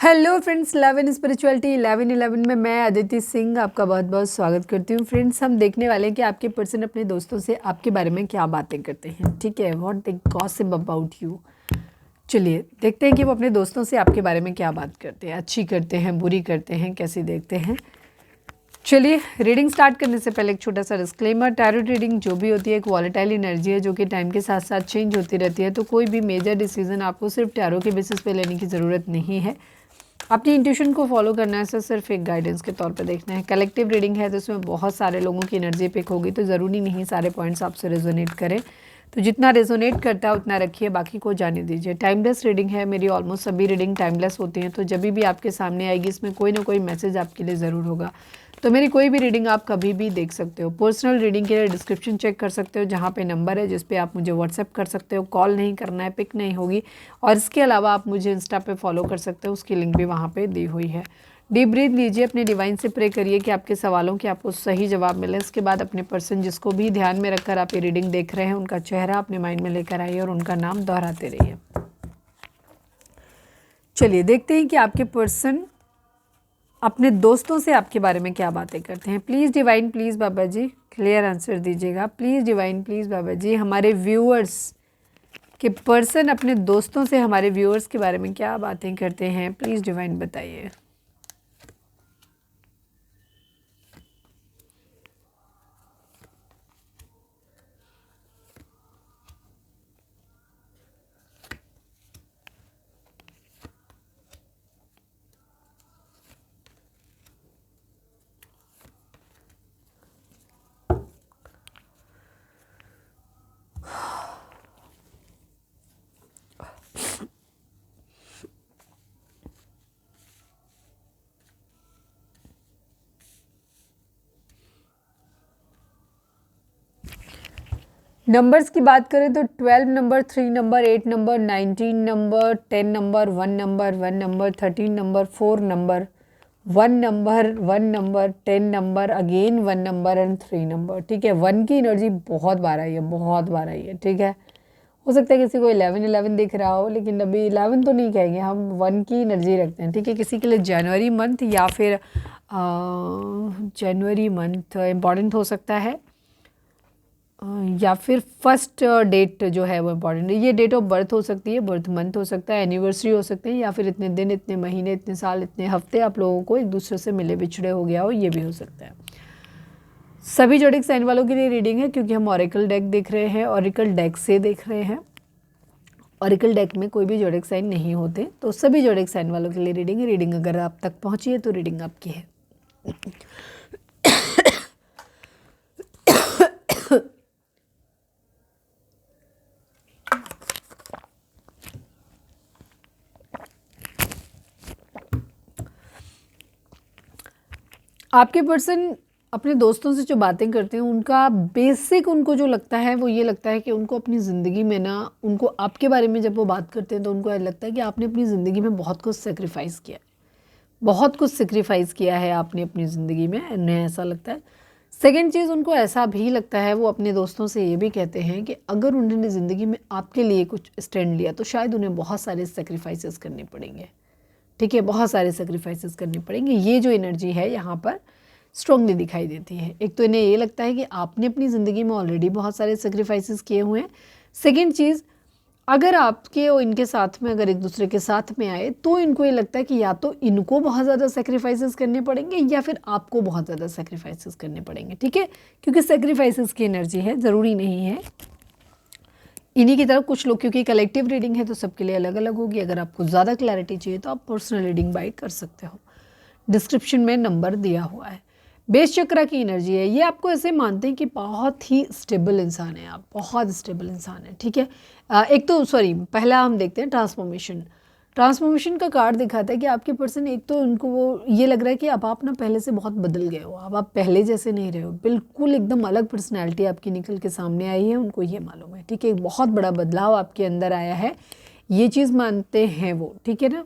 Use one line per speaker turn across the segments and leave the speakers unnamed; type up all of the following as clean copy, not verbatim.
Hello friends, love and spirituality 1111 में मैं अदिति सिंह आपका बहुत बहुत स्वागत करती हूँ। फ्रेंड्स, हम देखने वाले हैं कि आपके पर्सन अपने दोस्तों से आपके बारे में क्या बातें करते हैं। ठीक है, what they gossip about you. चलिए देखते हैं कि वो अपने दोस्तों से आपके बारे में क्या बात करते हैं, अच्छी करते हैं, बुरी करते हैं, कैसी देखते हैं। चलिए रीडिंग स्टार्ट करने से पहले एक छोटा सा डिस्क्लेमर। टैरोट रीडिंग जो भी होती है एक वॉलेटाइल एनर्जी है जो कि टाइम के साथ साथ चेंज होती रहती है, तो कोई भी मेजर डिसीजन आपको सिर्फ टैरो के बेसिस पे लेने की ज़रूरत नहीं है। अपनी इंट्यूशन को फॉलो करना है, सिर्फ एक गाइडेंस के तौर पे देखना है। कलेक्टिव रीडिंग है तो इसमें बहुत सारे लोगों की एनर्जी पिक होगी, तो ज़रूरी नहीं सारे पॉइंट्स आपसे रेजोनेट करें। तो जितना रेजोनेट करता है उतना रखिए, बाकी को जाने दीजिए। टाइमलेस रीडिंग है, मेरी ऑलमोस्ट सभी रीडिंग टाइमलेस होती हैं, तो जब भी आपके सामने आएगी इसमें कोई ना कोई मैसेज आपके लिए ज़रूर होगा। तो मेरी कोई भी रीडिंग आप कभी भी देख सकते हो। पर्सनल रीडिंग के लिए डिस्क्रिप्शन चेक कर सकते हो, जहाँ पे नंबर है जिस पे आप मुझे व्हाट्सएप कर सकते हो। कॉल नहीं करना है, पिक नहीं होगी। और इसके अलावा आप मुझे इंस्टा पे फॉलो कर सकते हो, उसकी लिंक भी वहाँ पे दी हुई है। डीप ब्रीथ लीजिए, अपने डिवाइन से प्रे करिए कि आपके सवालों के आपको सही जवाब मिले। इसके बाद अपने पर्सन जिसको भी ध्यान में रखकर आप ये रीडिंग देख रहे हैं उनका चेहरा अपने माइंड में लेकर आइए और उनका नाम दोहराते रहिए। चलिए देखते हैं कि आपके पर्सन अपने दोस्तों से आपके बारे में क्या बातें करते हैं। Please divine, please Baba ji clear answer दीजिएगा। Please divine, please Baba ji, हमारे व्यूअर्स के पर्सन अपने दोस्तों से हमारे व्यूअर्स के बारे में क्या बातें करते हैं, प्लीज़ डिवाइन बताइए। नंबर्स की बात करें तो 12 number, 3 number, 8 number, 19 number, 10 number, 1 number, 1 number, 13 number, 4 number, 1 number, 1 number, 10 number, again 1 number and 3 number. ठीक है, 1 की एनर्जी बहुत बार आई है, बहुत बार आई है। ठीक है, हो सकता है किसी को 11 दिख रहा हो, लेकिन अभी 11 तो नहीं कहेंगे, हम 1 की एनर्जी रखते हैं। ठीक है, किसी के लिए जनवरी मंथ या फिर जनवरी मंथ इम्पॉर्टेंट हो सकता है, या फिर फर्स्ट डेट जो है वो इम्पॉर्टेंट है। ये डेट ऑफ बर्थ हो सकती है, बर्थ मंथ हो सकता है, एनिवर्सरी हो सकते हैं, या फिर इतने दिन, इतने महीने, इतने साल, इतने हफ्ते आप लोगों को एक दूसरे से मिले बिछड़े हो गया हो, ये भी हो सकता है। सभी जोडिक साइन वालों के लिए रीडिंग है, क्योंकि हम ऑरिकल डेक देख रहे हैं, ऑरिकल डेक से देख रहे हैं। ऑरिकल डेक में कोई भी जोडिक साइन नहीं होते, तो सभी जोडिक साइन वालों के लिए रीडिंग है। रीडिंग अगर आप तक पहुँची है तो रीडिंग आपकी है। आपके पर्सन अपने दोस्तों से जो बातें करते हैं उनका बेसिक, उनको जो लगता है वो ये लगता है कि उनको अपनी ज़िंदगी में ना, उनको आपके बारे में जब वो बात करते हैं तो उनको ऐसा लगता है कि आपने अपनी ज़िंदगी में बहुत कुछ सेक्रीफाइस किया है, बहुत कुछ सेक्रीफाइस किया है आपने अपनी ज़िंदगी में, उन्हें ऐसा लगता है। सेकेंड चीज़, उनको ऐसा भी लगता है, वो अपने दोस्तों से ये भी कहते हैं कि अगर उन्होंने ज़िंदगी में आपके लिए कुछ स्टैंड लिया तो शायद उन्हें बहुत सारे सेक्रीफाइसेस करने पड़ेंगे। ठीक है, बहुत सारे सेक्रीफाइसेस करने पड़ेंगे। ये जो एनर्जी है यहाँ पर स्ट्रांगली दिखाई देती है। एक तो इन्हें ये लगता है कि आपने अपनी ज़िंदगी में ऑलरेडी बहुत सारे सेक्रीफाइसेस किए हुए हैं। सेकेंड चीज़, अगर आपके और इनके साथ में अगर एक दूसरे के साथ में आए तो इनको ये लगता है कि या तो इनको बहुत ज़्यादा सेक्रीफाइसेस करने पड़ेंगे या फिर आपको बहुत ज़्यादा सेक्रीफाइसेस करने पड़ेंगे। ठीक है, क्योंकि सेक्रीफाइसेस की एनर्जी है, ज़रूरी नहीं है इन्हीं की तरफ कुछ लोग, क्योंकि कलेक्टिव रीडिंग है तो सबके लिए अलग अलग होगी। अगर आपको ज़्यादा क्लैरिटी चाहिए तो आप पर्सनल रीडिंग बाय कर सकते हो, डिस्क्रिप्शन में नंबर दिया हुआ है। बेस चक्रा की एनर्जी है, ये आपको ऐसे मानते हैं कि बहुत ही स्टेबल इंसान है, आप बहुत स्टेबल इंसान है। ठीक है, एक तो सॉरी, पहला हम देखते हैं ट्रांसफॉर्मेशन। ट्रांसफॉर्मेशन का कार्ड दिखाता है कि आपके पर्सन, एक तो उनको वो ये लग रहा है कि अब आप ना पहले से बहुत बदल गए हो, अब आप पहले जैसे नहीं रहे हो, बिल्कुल एकदम अलग पर्सनैलिटी आपकी निकल के सामने आई है, उनको ये मालूम है। ठीक है, एक बहुत बड़ा बदलाव आपके अंदर आया है, ये चीज़ मानते हैं वो। ठीक है ना।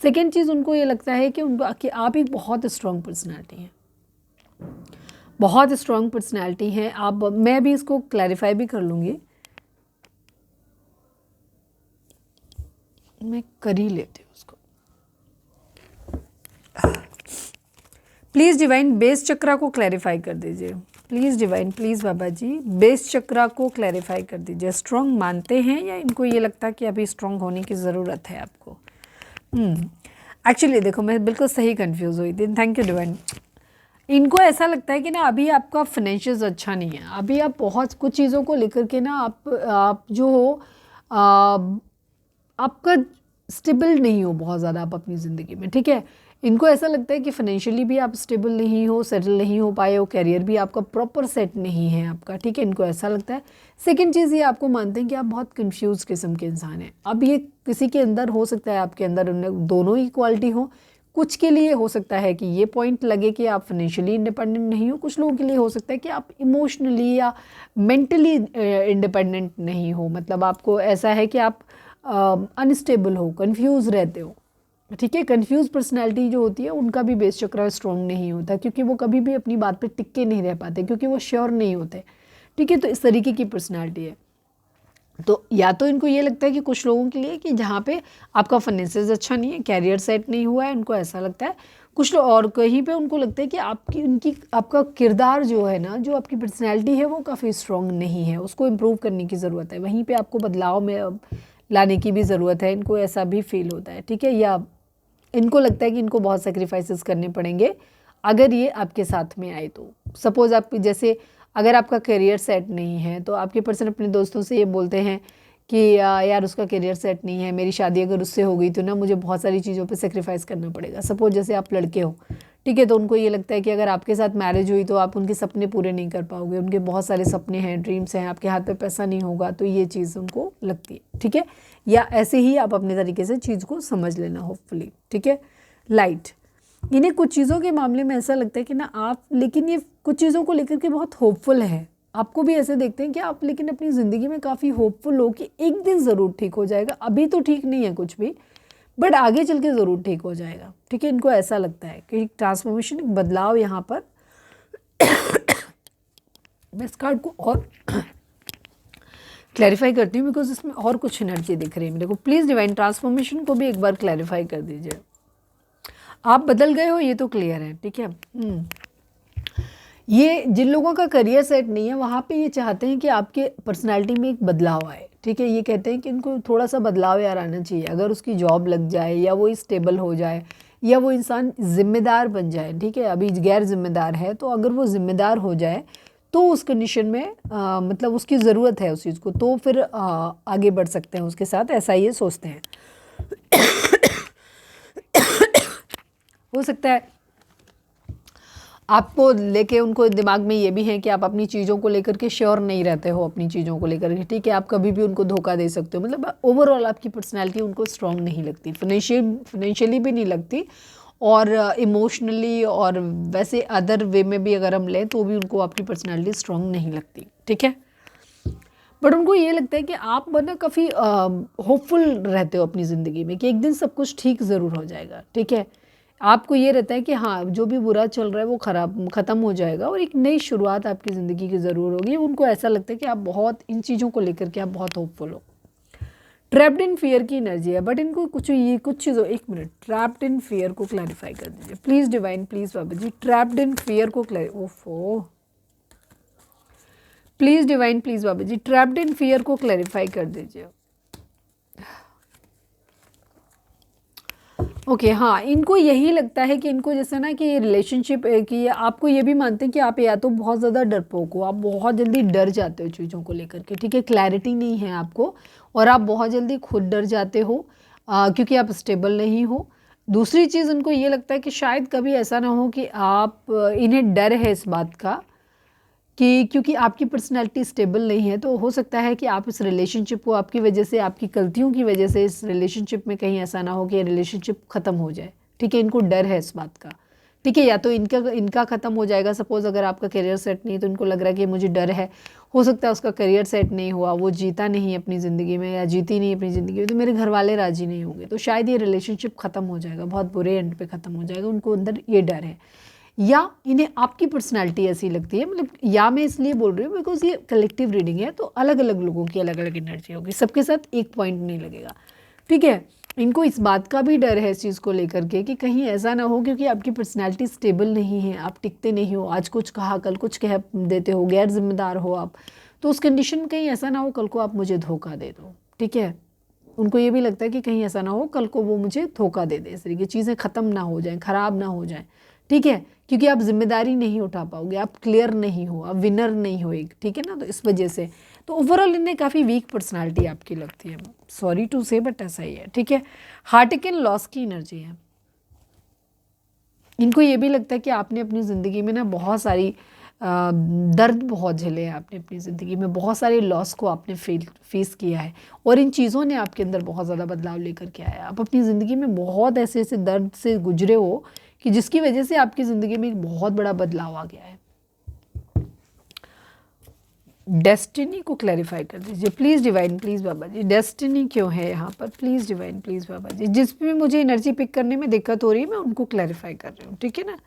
सेकेंड चीज़, उनको ये लगता है कि उनको कि आप एक बहुत स्ट्रॉन्ग पर्सनैलिटी हैं, बहुत स्ट्रॉन्ग पर्सनैलिटी हैं आप। मैं भी इसको क्लैरिफाई भी कर लूँगी, मैं कर ही लेती हूँ उसको। प्लीज़ डिवाइन बेस चक्रा को क्लैरिफाई कर दीजिए। Please divine, please Baba ji base chakra को क्लैरिफाई कर दीजिए। स्ट्रॉन्ग मानते हैं या इनको ये लगता है कि अभी स्ट्रॉन्ग होने की ज़रूरत है आपको? एक्चुअली देखो, मैं बिल्कुल सही कंफ्यूज हुई थी। Thank you divine. इनको ऐसा लगता है कि ना अभी आपका फाइनेंशियल्स अच्छा नहीं है। अभी आप बहुत कुछ चीज़ों को लेकर के ना आप जो हो आपका स्टेबल नहीं हो बहुत ज़्यादा आप अपनी ज़िंदगी में, ठीक है। इनको ऐसा लगता है कि फाइनेंशियली भी आप स्टेबल नहीं हो, सेटल नहीं हो पाए हो, कैरियर भी आपका प्रॉपर सेट नहीं है आपका, ठीक है। इनको ऐसा लगता है। सेकंड चीज़ ये आपको मानते हैं कि आप बहुत कंफ्यूज किस्म के इंसान हैं। अब ये किसी के अंदर हो सकता है, आपके अंदर दोनों ही क्वालिटी हो। कुछ के लिए हो सकता है कि ये पॉइंट लगे कि आप फाइनेंशियली इंडिपेंडेंट नहीं हो, कुछ लोगों के लिए हो सकता है कि आप इमोशनली या मेंटली इंडिपेंडेंट नहीं हो। मतलब आपको ऐसा है कि आप अनस्टेबल हो, कंफ्यूज रहते हो, ठीक है। कंफ्यूज पर्सनैलिटी जो होती है उनका भी बेस चक्र स्ट्रॉन्ग नहीं होता, क्योंकि वो कभी भी अपनी बात पे टिक के नहीं रह पाते, क्योंकि वो श्योर नहीं होते, ठीक है। तो इस तरीके की पर्सनैलिटी है। तो या तो इनको ये लगता है कि कुछ लोगों के लिए कि जहाँ पे आपका फाइनेंसेस अच्छा नहीं है, कैरियर सेट नहीं हुआ है, उनको ऐसा लगता है। कुछ लोग और कहीं पे उनको लगता है कि आपका किरदार जो है ना, जो आपकी पर्सनैलिटी है वो काफ़ी स्ट्रॉन्ग नहीं है, उसको इम्प्रूव करने की ज़रूरत है। वहीं पे आपको बदलाव में लाने की भी ज़रूरत है, इनको ऐसा भी फील होता है, ठीक है। या इनको लगता है कि इनको बहुत सेक्रीफाइसेस करने पड़ेंगे अगर ये आपके साथ में आए तो। सपोज़ आप जैसे अगर आपका करियर सेट नहीं है तो आपके पर्सन अपने दोस्तों से ये बोलते हैं कि यार उसका करियर सेट नहीं है, मेरी शादी अगर उससे हो गई तो ना मुझे बहुत सारी चीज़ों पे सेक्रीफाइस करना पड़ेगा। सपोज जैसे आप लड़के हो, ठीक है, तो उनको ये लगता है कि अगर आपके साथ मैरिज हुई तो आप उनके सपने पूरे नहीं कर पाओगे। उनके बहुत सारे सपने हैं, ड्रीम्स हैं, आपके हाथ पे पैसा नहीं होगा, तो ये चीज़ उनको लगती है, ठीक है। या ऐसे ही आप अपने तरीके से चीज़ को समझ लेना होपफुली, ठीक है। लाइट, इन्हें कुछ चीज़ों के मामले में ऐसा लगता है कि ना आप, लेकिन ये कुछ चीज़ों को लेकर के बहुत होपफुल है। आपको भी ऐसे देखते हैं कि आप लेकिन अपनी ज़िंदगी में काफ़ी होपफुल हो कि एक दिन ज़रूर ठीक हो जाएगा। अभी तो ठीक नहीं है कुछ भी, बट आगे चल के ज़रूर ठीक हो जाएगा, ठीक है। इनको ऐसा लगता है कि ट्रांसफॉर्मेशन, एक बदलाव यहाँ पर मैं इस कार्ड को और क्लैरिफाई करती हूँ बिकॉज इसमें और कुछ एनर्जी दिख रही है मेरे को। प्लीज़ डिवाइन ट्रांसफॉर्मेशन को भी एक बार क्लैरिफाई कर दीजिए। आप बदल गए हो, ये तो क्लियर है, ठीक है। ये जिन लोगों का करियर सेट नहीं है वहाँ पे ये चाहते हैं कि आपके पर्सनालिटी में एक बदलाव आए, ठीक है। ये कहते हैं कि इनको थोड़ा सा बदलाव यार आना चाहिए। अगर उसकी जॉब लग जाए या वो स्टेबल हो जाए या वो इंसान ज़िम्मेदार बन जाए, ठीक है। अभी गैर जिम्मेदार है, तो अगर वो ज़िम्मेदार हो जाए तो उस कंडीशन में मतलब उसकी ज़रूरत है उस चीज़ को, तो फिर आगे बढ़ सकते हैं उसके साथ, ऐसा ये सोचते हैं। हो सकता है आपको लेके उनको दिमाग में ये भी है कि आप अपनी चीज़ों को लेकर के श्योर नहीं रहते हो, अपनी चीज़ों को लेकर के, ठीक है। आप कभी भी उनको धोखा दे सकते हो। मतलब ओवरऑल आपकी पर्सनैलिटी उनको स्ट्रॉन्ग नहीं लगती, फाइनेंशियली भी नहीं लगती, और इमोशनली और वैसे अदर वे में भी अगर हम लें तो भी उनको आपकी पर्सनैलिटी स्ट्रॉन्ग नहीं लगती, ठीक है। बट उनको ये लगता है कि आप ना काफ़ी होपफुल रहते हो अपनी ज़िंदगी में कि एक दिन सब कुछ ठीक ज़रूर हो जाएगा, ठीक है। आपको ये रहता है कि हाँ, जो भी बुरा चल रहा है वो ख़त्म हो जाएगा और एक नई शुरुआत आपकी ज़िंदगी की ज़रूर होगी। उनको ऐसा लगता है कि आप बहुत इन चीज़ों को लेकर के आप बहुत होपफुल हो। ट्रैप्ड इन फियर की एनर्जी है, बट इनको कुछ चीज़ों, एक मिनट, ट्रैप्ड इन फियर को क्लैरिफाई कर दीजिए please divine, please Baba ji. Trapped in fear को ओफो, please divine, please Baba ji, trapped in fear को क्लैरिफाई कर दीजिए। ओके, हाँ, इनको यही लगता है कि इनको जैसे ना कि रिलेशनशिप कि आपको ये भी मानते हैं कि आप या तो बहुत ज़्यादा डरपोक हो, आप बहुत जल्दी डर जाते हो चीज़ों को लेकर के, ठीक है। क्लैरिटी नहीं है आपको और आप बहुत जल्दी खुद डर जाते हो क्योंकि आप स्टेबल नहीं हो। दूसरी चीज़, उनको ये लगता है कि शायद कभी ऐसा ना हो कि आप इन्हें डर है इस बात का कि क्योंकि आपकी पर्सनैलिटी स्टेबल नहीं है, तो हो सकता है कि आप इस रिलेशनशिप को आपकी वजह से, आपकी गलतियों की वजह से इस रिलेशनशिप में कहीं ऐसा ना हो कि रिलेशनशिप ख़त्म हो जाए, ठीक है। इनको डर है इस बात का, ठीक है। या तो इनका ख़त्म हो जाएगा। सपोज़ अगर आपका करियर सेट नहीं है तो इनको लग रहा है कि मुझे डर है, हो सकता है उसका करियर सेट नहीं हुआ, वो जीता नहीं अपनी ज़िंदगी में या जीती नहीं अपनी ज़िंदगी में, तो मेरे घर वाले राज़ी नहीं होंगे, तो शायद ये रिलेशनशिप ख़त्म हो जाएगा, बहुत बुरे एंड पे ख़त्म हो जाएगा। उनको अंदर ये डर है। या इन्हें आपकी पर्सनालिटी ऐसी लगती है, मतलब या मैं इसलिए बोल रही हूँ बिकॉज ये कलेक्टिव रीडिंग है, तो अलग अलग लोगों की अलग अलग एनर्जी होगी, सबके साथ एक पॉइंट नहीं लगेगा, ठीक है। इनको इस बात का भी डर है इस चीज़ को लेकर के कि कहीं ऐसा ना हो, क्योंकि आपकी पर्सनैलिटी स्टेबल नहीं है, आप टिकते नहीं हो, आज कुछ कहा कल कुछ कह देते हो, गैर जिम्मेदार हो आप, तो उस कंडीशन में कहीं ऐसा ना हो कल को आप मुझे धोखा दे दो। ठीक है, उनको ये भी लगता है कि कहीं ऐसा ना हो कल को वो मुझे धोखा दे दे, इस तरीके चीज़ें ख़त्म ना हो जाएं, ख़राब ना हो जाएं। ठीक है, क्योंकि आप जिम्मेदारी नहीं उठा पाओगे, आप क्लियर नहीं हो, आप विनर नहीं हो एक, ठीक है ना, तो इस वजह से तो ओवरऑल इन्हें काफ़ी वीक पर्सनालिटी आपकी लगती है, सॉरी टू से बट ऐसा ही है। ठीक है, हार्ट एंड लॉस की एनर्जी है। इनको ये भी लगता है कि आपने अपनी ज़िंदगी में ना बहुत सारी दर्द बहुत झेले हैं, आपने अपनी ज़िंदगी में बहुत सारे लॉस को आपने फेस किया है, और इन चीज़ों ने आपके अंदर बहुत ज़्यादा बदलाव लेकर के आया है। आप अपनी ज़िंदगी में बहुत ऐसे ऐसे दर्द से गुजरे हो कि जिसकी वजह से आपकी ज़िंदगी में एक बहुत बड़ा बदलाव आ गया है। डेस्टिनी को क्लैरिफाई कर दीजिए please divine, please Baba ji, destiny क्यों है यहाँ पर, please divine, please Baba ji, जिस भी मुझे एनर्जी पिक करने में दिक्कत हो रही है मैं उनको क्लैरिफाई कर रही हूँ, ठीक है ना।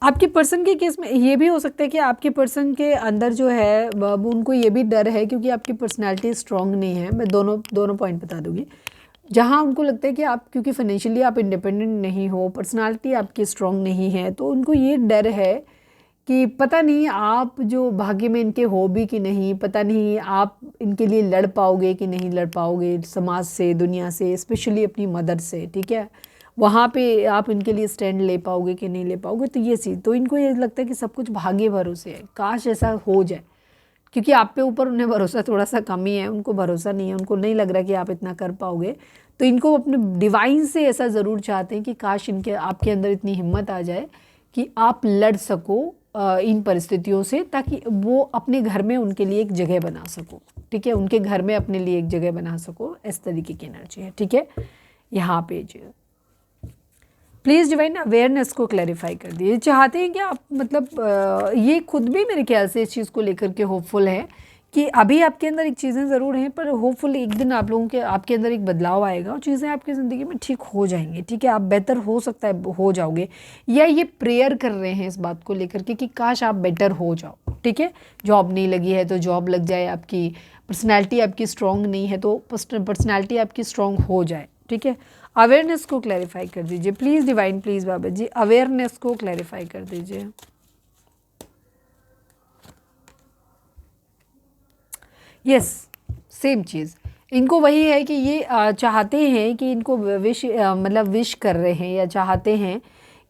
आपके पर्सन के केस में ये भी हो सकता है कि आपके पर्सन के अंदर जो है उनको ये भी डर है, क्योंकि आपकी पर्सनालिटी स्ट्रांग नहीं है। मैं दोनों पॉइंट बता दूंगी। जहाँ उनको लगता है कि आप क्योंकि फाइनेंशियली आप इंडिपेंडेंट नहीं हो, पर्सनालिटी आपकी स्ट्रांग नहीं है, तो उनको ये डर है कि पता नहीं आप जो भाग्य में इनके हो भी कि नहीं, पता नहीं आप इनके लिए लड़ पाओगे कि नहीं लड़ पाओगे, समाज से, दुनिया से, स्पेशली अपनी मदर से। ठीक है, वहाँ पे आप इनके लिए स्टैंड ले पाओगे कि नहीं ले पाओगे, तो ये चीज़ तो इनको ये लगता है कि सब कुछ भाग्य भरोसे है, काश ऐसा हो जाए, क्योंकि आप पे ऊपर उन्हें भरोसा थोड़ा सा कम ही है, उनको भरोसा नहीं है, उनको नहीं लग रहा कि आप इतना कर पाओगे। तो इनको अपने डिवाइन से ऐसा ज़रूर चाहते हैं कि काश इनके आपके अंदर इतनी हिम्मत आ जाए कि आप लड़ सको इन परिस्थितियों से, ताकि वो अपने घर में उनके लिए एक जगह बना सको। ठीक है, उनके घर में अपने लिए एक जगह बना सको, इस तरीके की एनर्जी है। ठीक है, यहाँ पे जो प्लीज़ डिवाइन अवेयरनेस को क्लैरिफाई कर दिए। चाहते हैं कि आप मतलब ये खुद भी मेरे ख्याल से इस चीज़ को लेकर के होपफुल है कि अभी आपके अंदर एक चीज़ें ज़रूर हैं, पर होपफुल एक दिन आप लोगों के आपके अंदर एक बदलाव आएगा और चीज़ें आपकी ज़िंदगी में ठीक हो जाएंगी। ठीक है, आप बेहतर हो सकता है हो जाओगे, या ये प्रेयर कर रहे हैं इस बात को लेकर के कि काश आप बेटर हो जाओ। ठीक है, जॉब नहीं लगी है तो जॉब लग जाए, आपकी पर्सनैलिटी आपकी स्ट्रॉन्ग नहीं है तो पर्सनैलिटी आपकी स्ट्रॉन्ग हो जाए। ठीक है, अवेयरनेस को क्लैरिफाई कर दीजिए please divine, please Baba ji, awareness को क्लैरिफाई कर दीजिए। यस, सेम चीज़ इनको वही है कि ये चाहते हैं कि इनको विश मतलब विश कर रहे हैं या चाहते हैं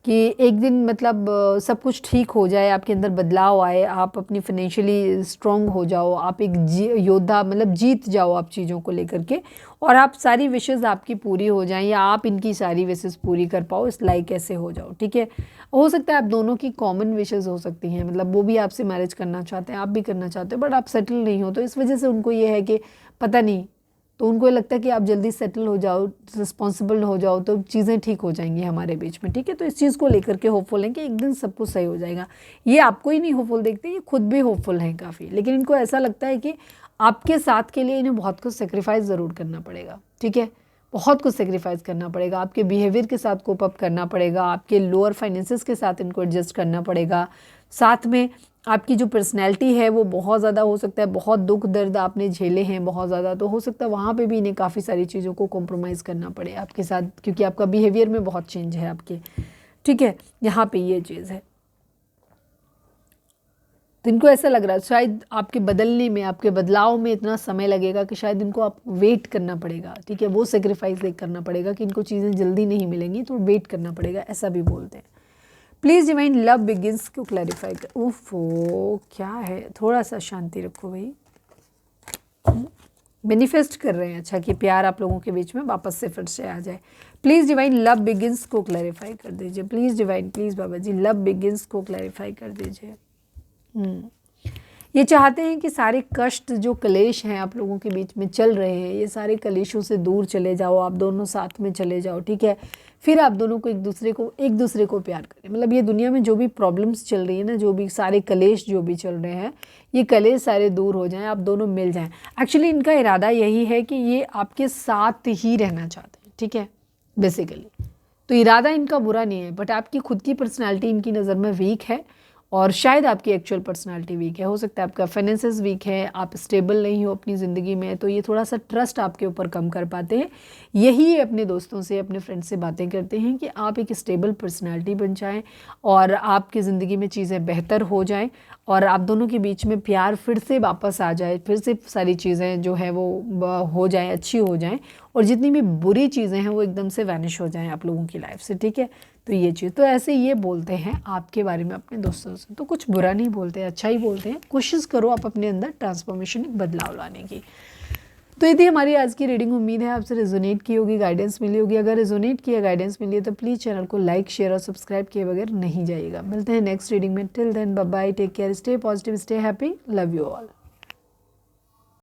कि एक दिन मतलब सब कुछ ठीक हो जाए, आपके अंदर बदलाव आए, आप अपनी फाइनेंशियली स्ट्रांग हो जाओ, आप एक योद्धा मतलब जीत जाओ आप चीज़ों को लेकर के, और आप सारी विशेज़ आपकी पूरी हो जाएं या आप इनकी सारी विशेज़ पूरी कर पाओ, इस लायक ऐसे हो जाओ। ठीक है, हो सकता है आप दोनों की कॉमन विशेज़ हो सकती हैं, मतलब वो भी आपसे मैरिज करना चाहते हैं, आप भी करना चाहते हो, बट आप सेटल नहीं हो, तो इस वजह से उनको ये है कि पता नहीं, तो उनको ये लगता है कि आप जल्दी सेटल हो जाओ, रिस्पॉन्सिबल हो जाओ, तो चीज़ें ठीक हो जाएंगी हमारे बीच में। ठीक है, तो इस चीज़ को लेकर के होपफुल हैं कि एक दिन सब कुछ सही हो जाएगा। ये आपको ही नहीं होपफुल देखते, ये खुद भी होपफुल हैं काफ़ी, लेकिन इनको ऐसा लगता है कि आपके साथ के लिए इन्हें बहुत कुछ सेक्रीफाइस ज़रूर करना पड़ेगा। ठीक है, बहुत कुछ सेक्रीफाइस करना पड़ेगा, आपके बिहेवियर के साथ कोप अप करना पड़ेगा, आपके लोअर फाइनेंसेस के साथ इनको एडजस्ट करना पड़ेगा, साथ में आपकी जो पर्सनैलिटी है वो बहुत ज़्यादा हो सकता है, बहुत दुख दर्द आपने झेले हैं बहुत ज़्यादा, तो हो सकता है वहाँ पे भी इन्हें काफ़ी सारी चीज़ों को कॉम्प्रोमाइज़ करना पड़े आपके साथ, क्योंकि आपका बिहेवियर में बहुत चेंज है आपके। ठीक है, यहाँ पे ये चीज़ है, तो इनको ऐसा लग रहा है शायद आपके बदलने में, आपके बदलाव में इतना समय लगेगा कि शायद इनको आप वेट करना पड़ेगा। ठीक है, वो सेक्रीफाइस करना पड़ेगा कि इनको चीज़ें जल्दी नहीं मिलेंगी, तो वेट करना पड़ेगा, ऐसा भी बोलते हैं। प्लीज़ डिवाइन लव बिगिंस को क्लैरिफाई कर। ओफो, क्या है, थोड़ा सा शांति रखो भाई। मैनिफेस्ट कर रहे हैं अच्छा कि प्यार आप लोगों के बीच में वापस से फिर से आ जाए। प्लीज़ डिवाइन लव बिगिंस को क्लैरिफाई कर दीजिए please divine, please Baba ji, love begins को क्लैरिफाई कर दीजिए। ये चाहते हैं कि सारे कष्ट जो कलेश हैं आप लोगों के बीच में चल रहे हैं, ये सारे कलेशों से दूर चले जाओ, आप दोनों साथ में चले जाओ। ठीक है, फिर आप दोनों को एक दूसरे को प्यार करें। मतलब ये दुनिया में जो भी प्रॉब्लम्स चल रही है ना, जो भी सारे कलेश जो भी चल रहे हैं, ये कलेश सारे दूर हो जाएं, आप दोनों मिल जाएं। एक्चुअली इनका इरादा यही है कि ये आपके साथ ही रहना चाहते हैं। ठीक है, बेसिकली तो इरादा इनका बुरा नहीं है, बट आपकी खुद की पर्सनैलिटी इनकी नज़र में वीक है, और शायद आपकी एक्चुअल पर्सनालिटी वीक है, हो सकता है आपका फाइनेंसेस वीक है, आप स्टेबल नहीं हो अपनी ज़िंदगी में, तो ये थोड़ा सा ट्रस्ट आपके ऊपर कम कर पाते हैं। यही अपने दोस्तों से, अपने फ्रेंड्स से बातें करते हैं कि आप एक स्टेबल पर्सनालिटी बन जाएं और आपकी ज़िंदगी में चीज़ें बेहतर हो जाएं और आप दोनों के बीच में प्यार फिर से वापस आ जाए, फिर से सारी चीज़ें जो है वो हो जाएं, अच्छी हो जाएं, और जितनी भी बुरी चीज़ें हैं वो एकदम से वैनिश हो जाएं आप लोगों की लाइफ से, ठीक है। तो ये चीज़, तो ऐसे ये बोलते हैं आपके बारे में अपने दोस्तों से, तो कुछ बुरा नहीं बोलते, अच्छा ही बोलते हैं। कोशिश करो आप अपने अंदर ट्रांसफॉर्मेशन, एक बदलाव लाने की। तो ये थी हमारी आज की रीडिंग। उम्मीद है आपसे रेजोनेट की होगी, गाइडेंस मिली होगी। अगर रेजोनेट किया, गाइडेंस मिली है तो प्लीज़ चैनल को लाइक, शेयर और सब्सक्राइब किए बगैर नहीं जाइएगा। मिलते हैं नेक्स्ट रीडिंग में। Till then bye bye, take care, stay positive, stay happy, love you all.